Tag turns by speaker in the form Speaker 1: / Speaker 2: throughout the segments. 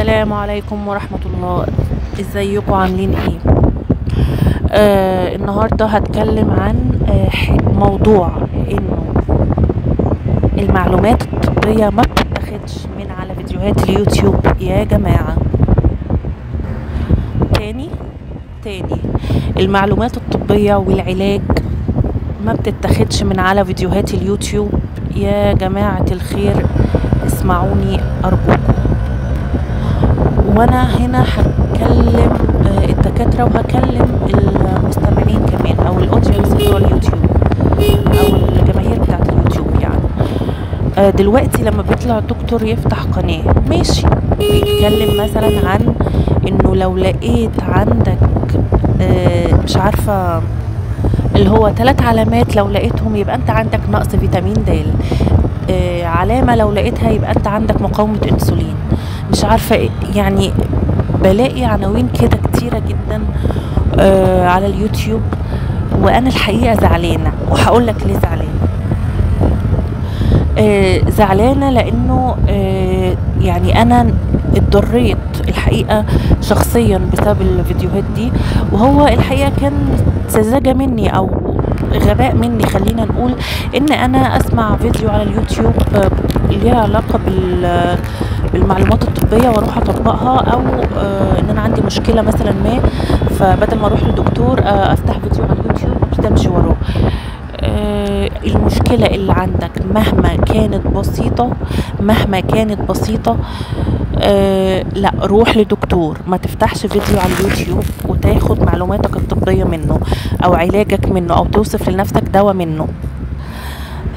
Speaker 1: السلام عليكم ورحمة الله. ازيكم عاملين ايه؟ النهاردة هتكلم عن موضوع انه المعلومات الطبية ما بتتاخدش من على فيديوهات اليوتيوب يا جماعة. تاني المعلومات الطبية والعلاج ما بتتاخدش من على فيديوهات اليوتيوب يا جماعة الخير، اسمعوني أرجوكم. وانا هنا هكلم الدكاترة وهكلم المستمعين كمان او الاودينس بتوع اليوتيوب او الجماهير بتاعت اليوتيوب. يعني دلوقتي لما بيطلع دكتور يفتح قناة ماشي بيتكلم مثلا عن انه لو لقيت عندك مش عارفة اللي هو 3 علامات، لو لقيتهم يبقى انت عندك نقص فيتامين د، علامة لو لقيتها يبقى انت عندك مقاومة انسولين، مش عارفة إيه. يعني بلاقي عناوين كده كتيرة جدا على اليوتيوب، وانا الحقيقة زعلانة وهقول لك ليه زعلانة. زعلانة لانه يعني انا اتضريت الحقيقة شخصيا بسبب الفيديوهات دي، وهو الحقيقة كان سذاجة مني او غباء مني، خلينا نقول ان انا اسمع فيديو على اليوتيوب ليها علاقة بالمعلومات الطبية واروح اطبقها، او ان انا عندي مشكلة مثلا ما، فبدل ما اروح لدكتور افتح فيديو على اليوتيوب كده امشي وراه. المشكلة اللي عندك مهما كانت بسيطة لا، روح لدكتور، ما تفتحش فيديو على اليوتيوب وتاخد معلوماتك الطبية منه او علاجك منه او توصف لنفسك دواء منه.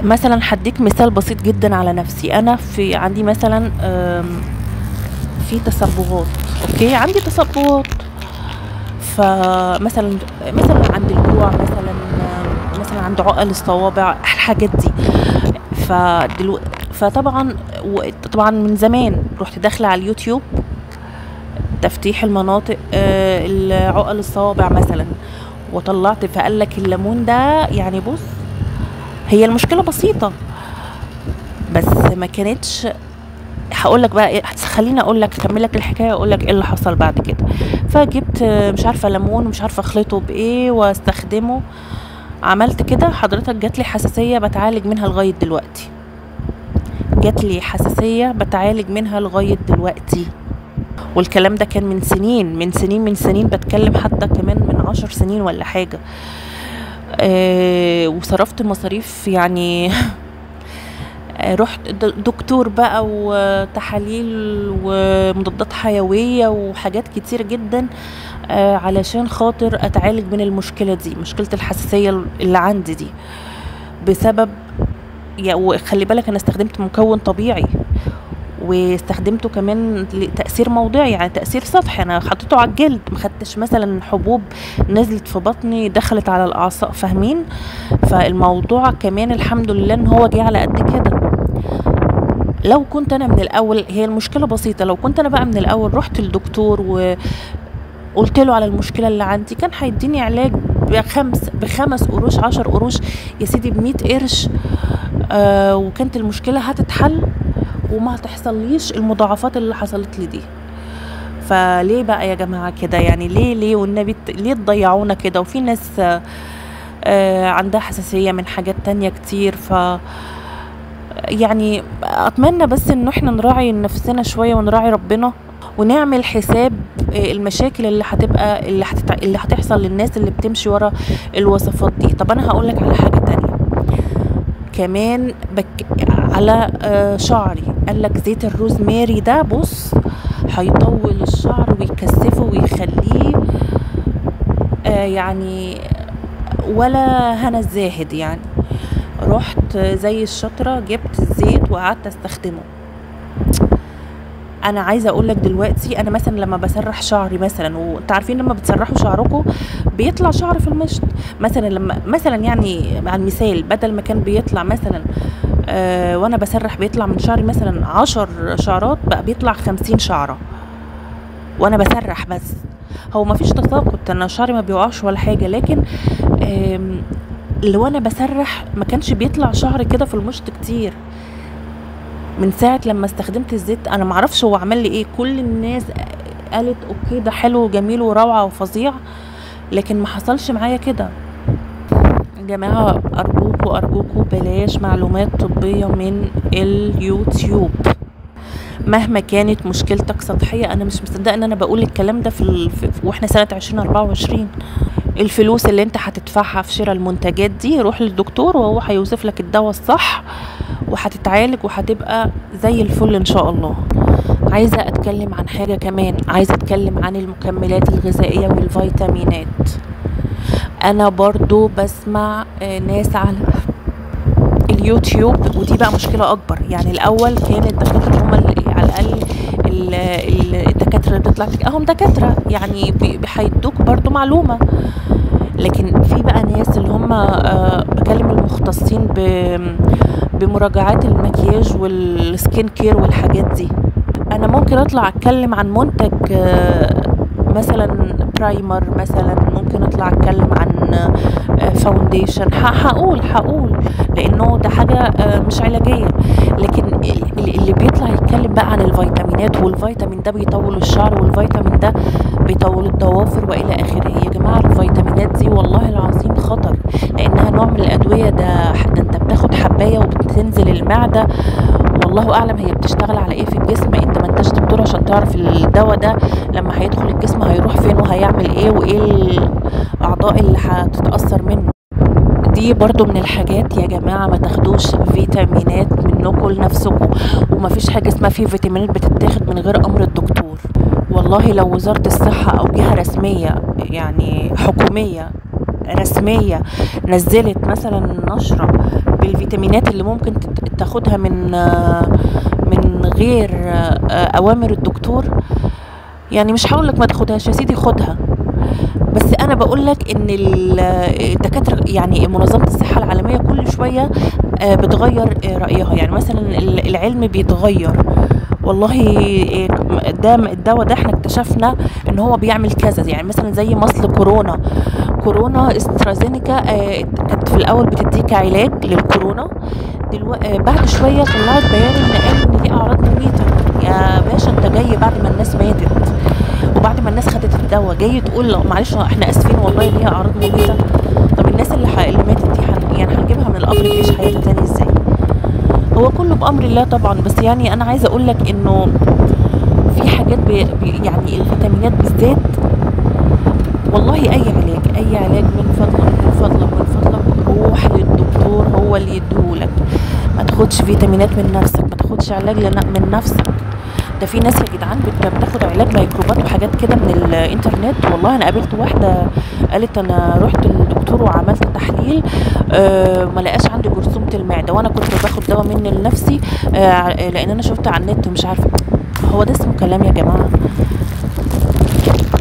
Speaker 1: مثلا هديك مثال بسيط جدا على نفسي. انا عندي مثلا في تصبغات، اوكي، عندي تصبغات، فمثلا عند الجوع، مثلا عند عقل الصوابع، الحاجات دي. فطبعا من زمان رحت داخله على اليوتيوب تفتيح المناطق عقل الصوابع مثلا، وطلعت فقال لك الليمون ده. يعني بص، هي المشكله بسيطه بس ما كانتش. هقول لك بقى إيه، خليني اقول لك اكمل لك الحكايه واقول لك ايه اللي حصل بعد كده. فجبت مش عارفه ليمون ومش عارفه اخلطه بايه واستخدمه، عملت كده حضرتك جاتلي حساسيه بتعالج منها لغايه دلوقتي. والكلام ده كان من سنين بتكلم، حتى كمان من 10 سنين ولا حاجه. وصرفت مصاريف يعني رحت دكتور بقى وتحاليل ومضادات حيوية وحاجات كتير جدا علشان خاطر اتعالج من المشكلة دي، مشكلة الحساسية اللي عندي دي، بسبب وخلي بالك انا استخدمت مكون طبيعي، واستخدمته كمان لتأثير موضعي، يعني تأثير سطحي، انا حطيته على الجلد، ما خدتش مثلا حبوب نزلت في بطني دخلت على الاعصاب، فاهمين؟ فالموضوع كمان الحمد لله ان هو جه على قد كده. لو كنت انا من الاول، هي المشكله بسيطه، لو كنت انا بقى من الاول رحت للدكتور وقلت له على المشكله اللي عندي، كان هيديني علاج ب5 قروش 10 قروش يا سيدي ب100 قرش، وكانت المشكله هتتحل وما هتحصليش المضاعفات اللي حصلت لي دي. فليه بقى يا جماعه كده؟ يعني ليه والنبي ليه تضيعونا كده؟ وفي ناس عندها حساسيه من حاجات تانية كتير. يعني اتمنى بس انه احنا نراعي نفسنا شويه ونراعي ربنا، ونعمل حساب المشاكل اللي هتحصل للناس اللي بتمشي ورا الوصفات دي. طب انا هقول لك على حاجه تانية كمان على شعري. قال لك زيت الروزماري ده بص هيطول الشعر ويكثفه ويخليه يعني ولا هنا الزاهد. يعني رحت زي الشطرة جبت الزيت وقعدت استخدمه. انا عايزه اقول لك دلوقتي، انا مثلا لما بسرح شعري مثلا، وانتوا عارفين لما بتسرحوا شعركم بيطلع شعر في المشط، مثلا يعني على المثال، بدل ما كان بيطلع مثلا وانا بسرح بيطلع من شعري مثلا 10 شعرات، بقى بيطلع 50 شعره وانا بسرح. بس هو ما فيش تساقط، انا شعري ما بيوقعش ولا حاجه، لكن لو انا بسرح ما كانش بيطلع شعر كده في المشط كتير. من ساعة لما استخدمت الزيت انا معرفش هو عمل لي ايه. كل الناس قالت اوكي ده حلو وجميل وروعة وفظيع، لكن ما حصلش معايا كده. يا جماعة ارجوكوا ارجوكوا بلاش معلومات طبية من اليوتيوب مهما كانت مشكلتك سطحية. انا مش مصدقة ان انا بقول الكلام ده واحنا سنة 2024. الفلوس اللي انت هتدفعها في شراء المنتجات دي روح للدكتور وهو هيوصف لك الدواء الصح، وهتتعالج وهتبقى زي الفل ان شاء الله. عايزة اتكلم عن حاجة كمان، عايزة اتكلم عن المكملات الغذائية والفيتامينات. انا برضو بسمع ناس على اليوتيوب، ودي بقى مشكلة اكبر. يعني الاول كان الدكاترة هم على الاقل الدكاترة اللي بتطلع هم دكاترة يعني بيحيدوك برضو معلومة، لكن في بقى ناس اللي هم بكلم المختصين بمراجعات المكياج والسكين كير والحاجات دي. انا ممكن اطلع اتكلم عن منتج مثلا برايمر، مثلا ممكن اطلع اتكلم عن فاونديشن، هقول لانه ده حاجة مش علاجية. لكن اللي بيطلع يتكلم بقى عن الفيتامينات، والفيتامين ده بيطول الشعر، والفيتامين ده بيطول الضوافر والى اخره. يا جماعة الفيتامينات دي والله العظيم خطر، لانها نوع من الادوية. ده انت بتاخد حباية وبتنزل المعدة، والله اعلم هي بتشتغل على ايه في الجسم. انت ما انتش دكتور عشان تعرف الدواء ده لما هيدخل الجسم هيروح فين وهيعمل ايه، وايه الاعضاء اللي هتتاثر منه. دي برضو من الحاجات يا جماعة، ما تاخدوش فيتامينات منكم لنفسكم، ومفيش حاجة اسمها في فيتامينات بتتاخد من غير امر الدكتور. والله لو وزارة الصحة او جهة رسمية يعني حكومية رسمية نزلت مثلا نشرة بالفيتامينات اللي ممكن تاخدها من غير اوامر الدكتور، يعني مش هقولك ما تاخدهاش يا سيدي، خدها. بس انا بقولك ان الدكاتره يعني منظمه الصحه العالميه كل شويه بتغير رايها. يعني مثلا العلم بيتغير، والله ده الدواء ده احنا اكتشفنا ان هو بيعمل كذا. يعني مثلا زي مصل كورونا استرازينيكا كانت في الاول بتديك علاج للكورونا، بعد شويه طلعت بيان ان ليه اعراض مميته. يا باشا انت جاي بعد ما الناس ماتت وبعد ما الناس خدت الدواء جاي تقول معلش احنا اسفين والله ليها اعراض مميته؟ طب الناس اللي ماتت دي يعني هنجيبها من القبر تعيش حياتها تاني ازاي؟ هو كله بامر الله طبعا، بس يعني انا عايزه اقول لك انه في حاجات يعني الفيتامينات بالذات والله اي علاج من فضلك روح للدكتور هو اللي يديهولك. ما تاخدش فيتامينات من نفسك، ما تاخدش علاج من نفسك. ده في ناس يا جدعان بتاخد علاج ميكروبات وحاجات كده من الانترنت. والله انا قابلت واحده قالت انا رحت للدكتور وعملت تحليل ما لقاش عندي جرثومه المعده، وانا كنت باخد دواء مني لنفسي لان انا شفت على النت ومش عارفه. هو ده اسمه كلام يا جماعه؟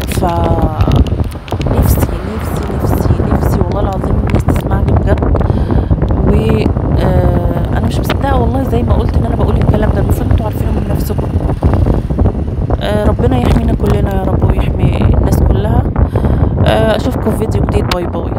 Speaker 1: ف نفسي والله العظيم الناس تسمعني بجد. و انا مش مصدقه والله زي ما قلت ان انا بقول الكلام ده، المفروض انتوا عارفينه من نفسكم. ربنا يحمينا كلنا يا رب ويحمي الناس كلها. اشوفكم في فيديو جديد. باي باي.